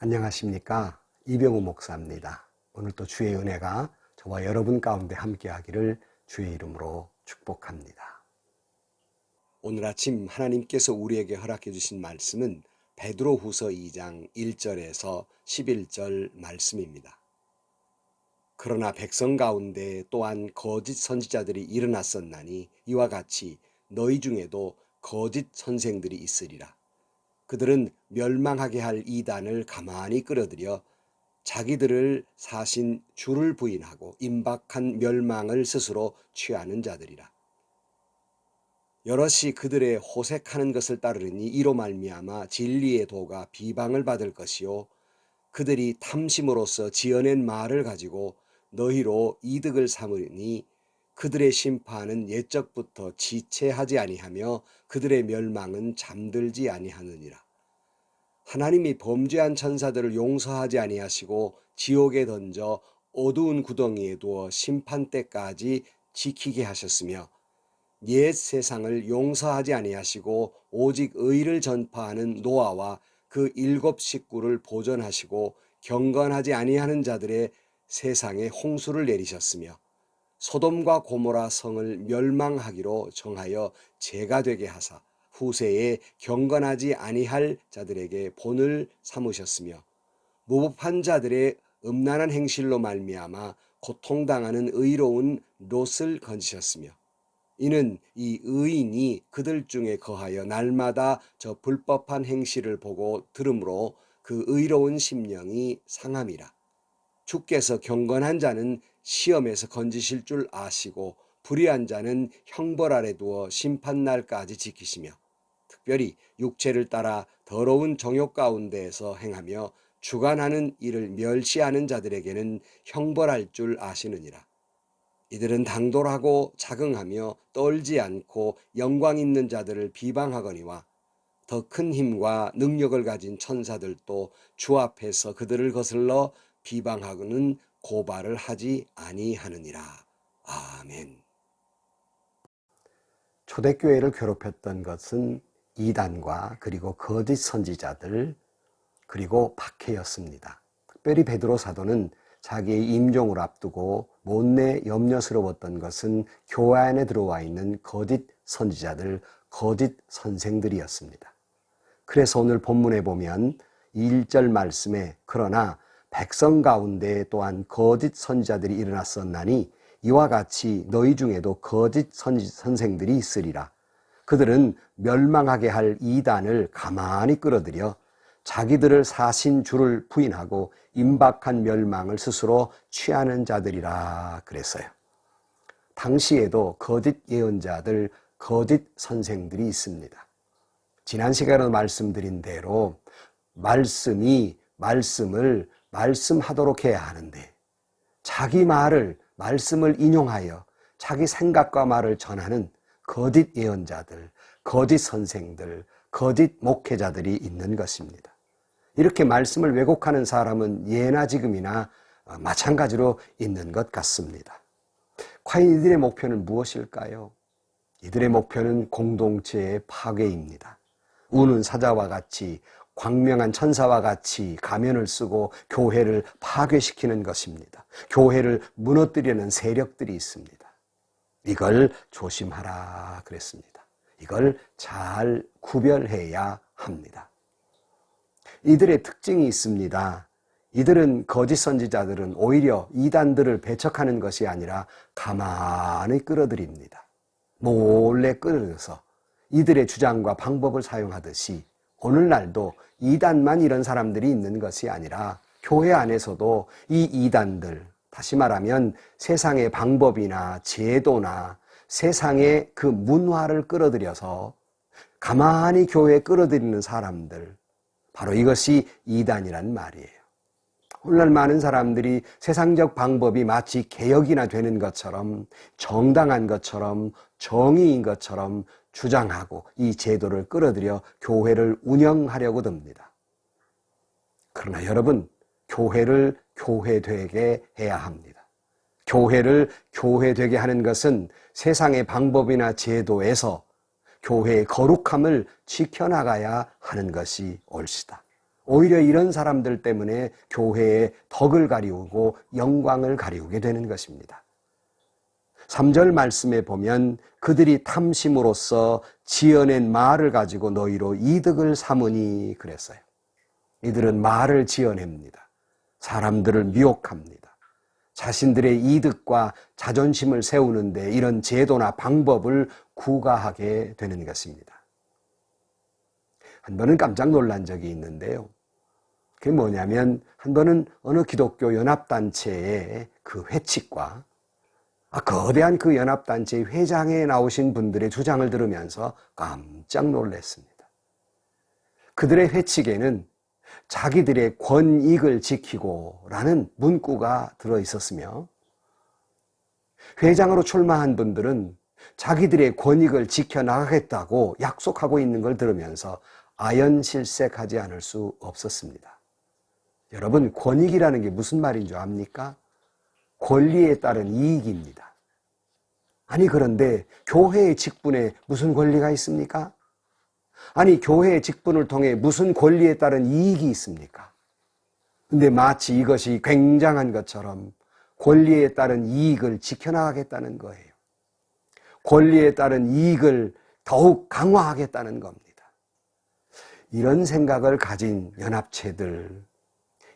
안녕하십니까? 이병우 목사입니다. 오늘 또 주의 은혜가 저와 여러분 가운데 함께하기를 주의 이름으로 축복합니다. 오늘 아침 하나님께서 우리에게 허락해 주신 말씀은 베드로후서 2장 1절에서 11절 말씀입니다. 그러나 백성 가운데 또한 거짓 선지자들이 일어났었나니 이와 같이 너희 중에도 거짓 선생들이 있으리라. 그들은 멸망하게 할 이단을 가만히 끌어들여 자기들을 사신 주를 부인하고 임박한 멸망을 스스로 취하는 자들이라. 여럿이 그들의 호색하는 것을 따르니 이로 말미암아 진리의 도가 비방을 받을 것이요 그들이 탐심으로써 지어낸 말을 가지고 너희로 이득을 삼으니 그들의 심판은 옛적부터 지체하지 아니하며 그들의 멸망은 잠들지 아니하느니라. 하나님이 범죄한 천사들을 용서하지 아니하시고 지옥에 던져 어두운 구덩이에 두어 심판 때까지 지키게 하셨으며 옛 세상을 용서하지 아니하시고 오직 의를 전파하는 노아와 그 7 식구를 보존하시고 경건하지 아니하는 자들의 세상에 홍수를 내리셨으며 소돔과 고모라 성을 멸망하기로 정하여 죄가 되게 하사 후세에 경건하지 아니할 자들에게 본을 삼으셨으며 무법한 자들의 음란한 행실로 말미암아 고통당하는 의로운 롯을 건지셨으며 이는 이 의인이 그들 중에 거하여 날마다 저 불법한 행실을 보고 들으므로 그 의로운 심령이 상함이라. 주께서 경건한 자는 시험에서 건지실 줄 아시고 불의한 자는 형벌 아래 두어 심판날까지 지키시며 특별히 육체를 따라 더러운 정욕 가운데에서 행하며 주관하는 일을 멸시하는 자들에게는 형벌할 줄 아시느니라. 이들은 당돌하고 자긍하며 떨지 않고 영광 있는 자들을 비방하거니와 더 큰 힘과 능력을 가진 천사들도 주 앞에서 그들을 거슬러 비방하고는 고발을 하지 아니하느니라. 아멘. 초대교회를 괴롭혔던 것은 이단과 그리고 거짓 선지자들 그리고 박해였습니다. 특별히 베드로 사도는 자기의 임종을 앞두고 못내 염려스러웠던 것은 교회 안에 들어와 있는 거짓 선지자들, 거짓 선생들이었습니다. 그래서 오늘 본문에 보면 1절 말씀에 그러나 백성 가운데 또한 거짓 선지자들이 일어났었나니 이와 같이 너희 중에도 거짓 선생들이 있으리라. 그들은 멸망하게 할 이단을 가만히 끌어들여 자기들을 사신 주를 부인하고 임박한 멸망을 스스로 취하는 자들이라 그랬어요. 당시에도 거짓 예언자들, 거짓 선생들이 있습니다. 지난 시간에 말씀드린 대로 말씀을 말씀하도록 해야 하는데 자기 말씀을 인용하여 자기 생각과 말을 전하는 거짓 예언자들, 거짓 선생들, 거짓 목회자들이 있는 것입니다. 이렇게 말씀을 왜곡하는 사람은 예나 지금이나 마찬가지로 있는 것 같습니다. 과연 이들의 목표는 무엇일까요? 이들의 목표는 공동체의 파괴입니다. 우는 사자와 같이 광명한 천사와 같이 가면을 쓰고 교회를 파괴시키는 것입니다. 교회를 무너뜨리는 세력들이 있습니다. 이걸 조심하라 그랬습니다. 이걸 잘 구별해야 합니다. 이들의 특징이 있습니다. 이들은 거짓 선지자들은 오히려 이단들을 배척하는 것이 아니라 가만히 끌어들입니다. 몰래 끌어서 이들의 주장과 방법을 사용하듯이 오늘날도 이단만 이런 사람들이 있는 것이 아니라 교회 안에서도 이 이단들, 다시 말하면 세상의 방법이나 제도나 세상의 그 문화를 끌어들여서 가만히 교회에 끌어들이는 사람들, 바로 이것이 이단이란 말이에요. 오늘날 많은 사람들이 세상적 방법이 마치 개혁이나 되는 것처럼 정당한 것처럼 정의인 것처럼 주장하고 이 제도를 끌어들여 교회를 운영하려고 듭니다. 그러나 여러분, 교회를 교회되게 해야 합니다. 교회를 교회되게 하는 것은 세상의 방법이나 제도에서 교회의 거룩함을 지켜나가야 하는 것이 옳시다. 오히려 이런 사람들 때문에 교회의 덕을 가리우고 영광을 가리우게 되는 것입니다. 3절 말씀에 보면 그들이 탐심으로써 지어낸 말을 가지고 너희로 이득을 삼으니 그랬어요. 이들은 말을 지어냅니다. 사람들을 미혹합니다. 자신들의 이득과 자존심을 세우는데 이런 제도나 방법을 구가하게 되는 것입니다. 한 번은 깜짝 놀란 적이 있는데요. 그게 뭐냐면 한 번은 어느 기독교 연합단체의 그 회칙과 거대한 그 연합단체의 회장에 나오신 분들의 주장을 들으면서 깜짝 놀랐습니다. 그들의 회칙에는 자기들의 권익을 지키고 라는 문구가 들어있었으며 회장으로 출마한 분들은 자기들의 권익을 지켜나가겠다고 약속하고 있는 걸 들으면서 아연실색하지 않을 수 없었습니다. 여러분, 권익이라는 게 무슨 말인 줄 압니까? 권리에 따른 이익입니다. 아니, 그런데 교회의 직분에 무슨 권리가 있습니까? 아니, 교회의 직분을 통해 무슨 권리에 따른 이익이 있습니까? 근데 마치 이것이 굉장한 것처럼 권리에 따른 이익을 지켜나가겠다는 거예요. 권리에 따른 이익을 더욱 강화하겠다는 겁니다. 이런 생각을 가진 연합체들,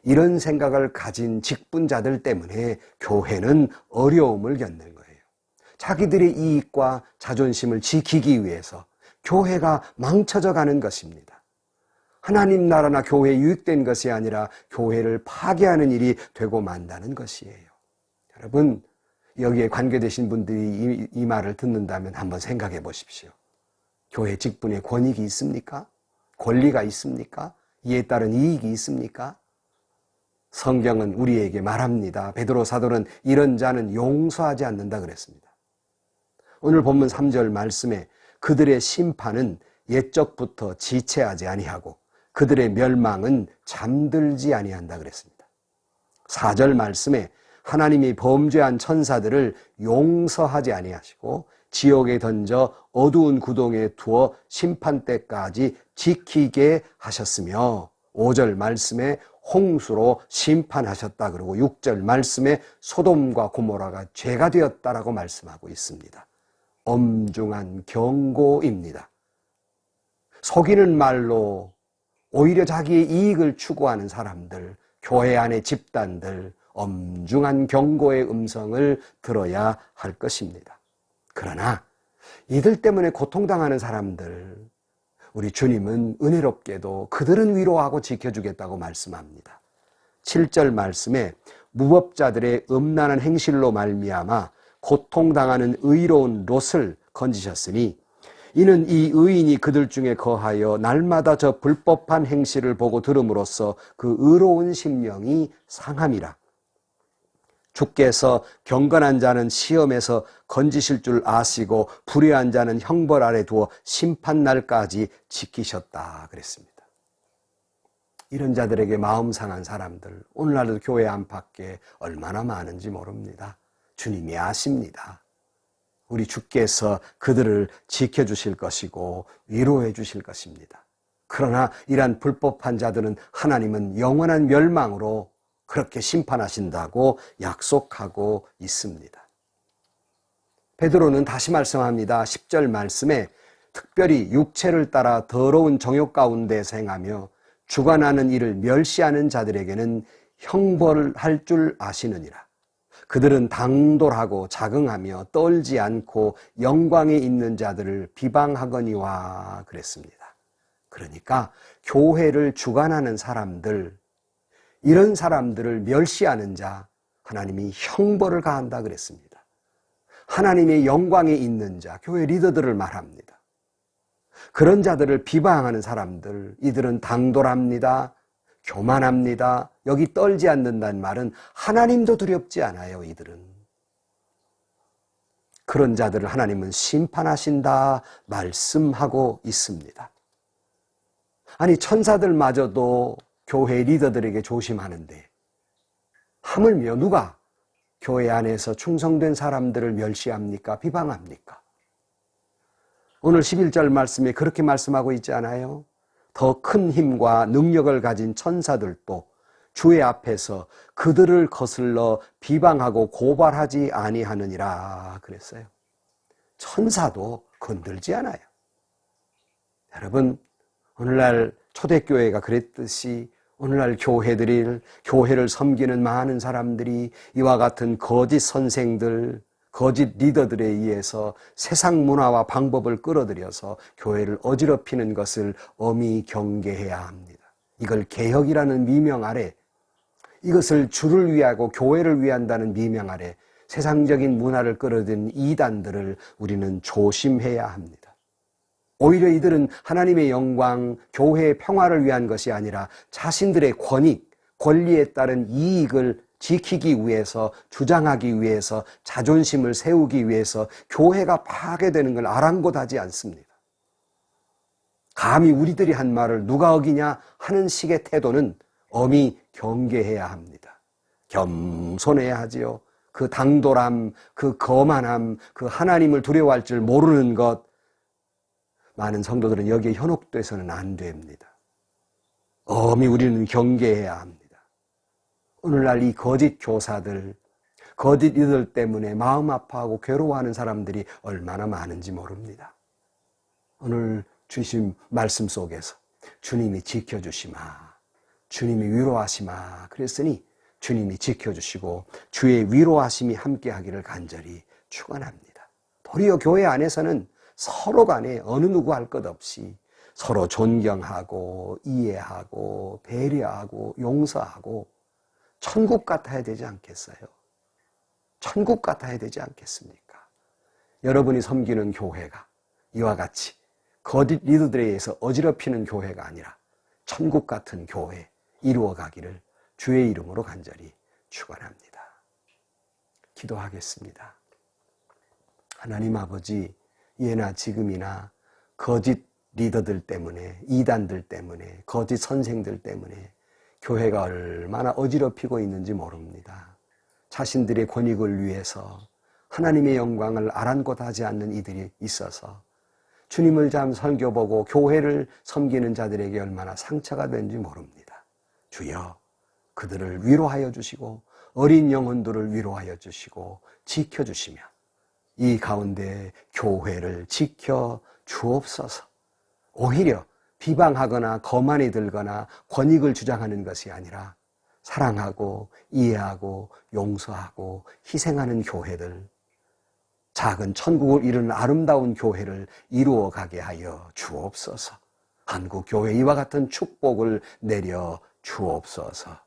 이런 생각을 가진 직분자들 때문에 교회는 어려움을 겪는 거예요. 자기들의 이익과 자존심을 지키기 위해서 교회가 망쳐져 가는 것입니다. 하나님 나라나 교회에 유익된 것이 아니라 교회를 파괴하는 일이 되고 만다는 것이에요. 여러분, 여기에 관계되신 분들이 이 말을 듣는다면 한번 생각해 보십시오. 교회 직분에 권익이 있습니까? 권리가 있습니까? 이에 따른 이익이 있습니까? 성경은 우리에게 말합니다. 베드로 사도는 이런 자는 용서하지 않는다 그랬습니다. 오늘 본문 3절 말씀에 그들의 심판은 옛적부터 지체하지 아니하고 그들의 멸망은 잠들지 아니한다 그랬습니다. 4절 말씀에 하나님이 범죄한 천사들을 용서하지 아니하시고 지옥에 던져 어두운 구덩이에 두어 심판 때까지 지키게 하셨으며 5절 말씀에 홍수로 심판하셨다 그러고 6절 말씀에 소돔과 고모라가 죄가 되었다라고 말씀하고 있습니다. 엄중한 경고입니다. 속이는 말로 오히려 자기의 이익을 추구하는 사람들, 교회 안의 집단들, 엄중한 경고의 음성을 들어야 할 것입니다. 그러나 이들 때문에 고통당하는 사람들, 우리 주님은 은혜롭게도 그들은 위로하고 지켜주겠다고 말씀합니다. 7절 말씀에 무법자들의 음란한 행실로 말미암아 고통당하는 의로운 롯을 건지셨으니 이는 이 의인이 그들 중에 거하여 날마다 저 불법한 행실을 보고 들음으로써 그 의로운 심령이 상함이라. 주께서 경건한 자는 시험에서 건지실 줄 아시고 불의한 자는 형벌 아래 두어 심판날까지 지키셨다 그랬습니다. 이런 자들에게 마음 상한 사람들, 오늘날도 교회 안팎에 얼마나 많은지 모릅니다. 주님이 아십니다. 우리 주께서 그들을 지켜주실 것이고 위로해 주실 것입니다. 그러나 이러한 불법한 자들은 하나님은 영원한 멸망으로 그렇게 심판하신다고 약속하고 있습니다. 베드로는 다시 말씀합니다. 10절 말씀에 특별히 육체를 따라 더러운 정욕 가운데서 행하며 주관하는 일을 멸시하는 자들에게는 형벌할 줄 아시느니라. 그들은 당돌하고 자긍하며 떨지 않고 영광에 있는 자들을 비방하거니와 그랬습니다. 그러니까 교회를 주관하는 사람들, 이런 사람들을 멸시하는 자, 하나님이 형벌을 가한다 그랬습니다. 하나님의 영광에 있는 자, 교회 리더들을 말합니다. 그런 자들을 비방하는 사람들, 이들은 당돌합니다. 교만합니다. 여기 떨지 않는다는 말은 하나님도 두렵지 않아요, 이들은. 그런 자들을 하나님은 심판하신다 말씀하고 있습니다. 아니, 천사들마저도 교회 리더들에게 조심하는데 하물며 누가 교회 안에서 충성된 사람들을 멸시합니까? 비방합니까? 오늘 11절 말씀에 그렇게 말씀하고 있지 않아요? 더 큰 힘과 능력을 가진 천사들도 주의 앞에서 그들을 거슬러 비방하고 고발하지 아니하느니라 그랬어요. 천사도 건들지 않아요. 여러분, 오늘날 초대교회가 그랬듯이 오늘날 교회를 섬기는 많은 사람들이 이와 같은 거짓 선생들, 거짓 리더들에 의해서 세상 문화와 방법을 끌어들여서 교회를 어지럽히는 것을 엄히 경계해야 합니다. 이걸 개혁이라는 미명 아래, 이것을 주를 위하고 교회를 위한다는 미명 아래 세상적인 문화를 끌어들인 이단들을 우리는 조심해야 합니다. 오히려 이들은 하나님의 영광, 교회의 평화를 위한 것이 아니라 자신들의 권익, 권리에 따른 이익을 지키기 위해서, 주장하기 위해서, 자존심을 세우기 위해서 교회가 파괴되는 걸 아랑곳하지 않습니다. 감히 우리들이 한 말을 누가 어기냐 하는 식의 태도는 엄히 경계해야 합니다. 겸손해야 하지요. 그 당돌함, 그 거만함, 그 하나님을 두려워할 줄 모르는 것, 많은 성도들은 여기에 현혹돼서는 안 됩니다. 엄히 우리는 경계해야 합니다. 오늘날 이 거짓 교사들, 거짓 이들 때문에 마음 아파하고 괴로워하는 사람들이 얼마나 많은지 모릅니다. 오늘 주신 말씀 속에서 주님이 지켜주시마, 주님이 위로하시마 그랬으니 주님이 지켜주시고 주의 위로하심이 함께하기를 간절히 축원합니다. 도리어 교회 안에서는 서로 간에 어느 누구 할 것 없이 서로 존경하고 이해하고 배려하고 용서하고 천국 같아야 되지 않겠어요? 천국 같아야 되지 않겠습니까? 여러분이 섬기는 교회가 이와 같이 거짓 리더들에 의해서 어지럽히는 교회가 아니라 천국 같은 교회 이루어가기를 주의 이름으로 간절히 축원합니다. 기도하겠습니다. 하나님 아버지, 예나 지금이나 거짓 리더들 때문에, 이단들 때문에, 거짓 선생들 때문에 교회가 얼마나 어지럽히고 있는지 모릅니다. 자신들의 권익을 위해서 하나님의 영광을 아랑곳하지 않는 이들이 있어서 주님을 참 설교보고 교회를 섬기는 자들에게 얼마나 상처가 되는지 모릅니다. 주여, 그들을 위로하여 주시고 어린 영혼들을 위로하여 주시고 지켜주시며 이 가운데 교회를 지켜 주옵소서. 오히려 비방하거나 거만이 들거나 권익을 주장하는 것이 아니라 사랑하고 이해하고 용서하고 희생하는 교회들, 작은 천국을 이루는 아름다운 교회를 이루어가게 하여 주옵소서. 한국 교회 이와 같은 축복을 내려 주옵소서.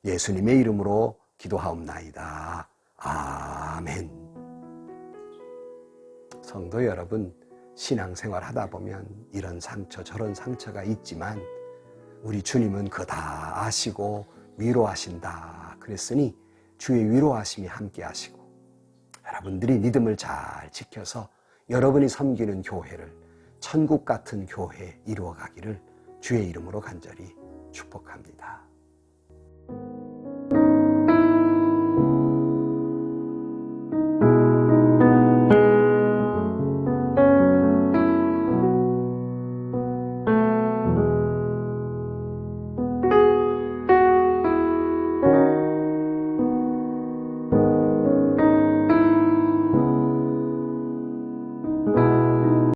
예수님의 이름으로 기도하옵나이다. 아멘. 성도 여러분, 신앙생활 하다 보면 이런 상처 저런 상처가 있지만 우리 주님은 그거 다 아시고 위로하신다 그랬으니 주의 위로하심이 함께 하시고 여러분들이 믿음을 잘 지켜서 여러분이 섬기는 교회를 천국 같은 교회 이루어가기를 주의 이름으로 간절히 축복합니다.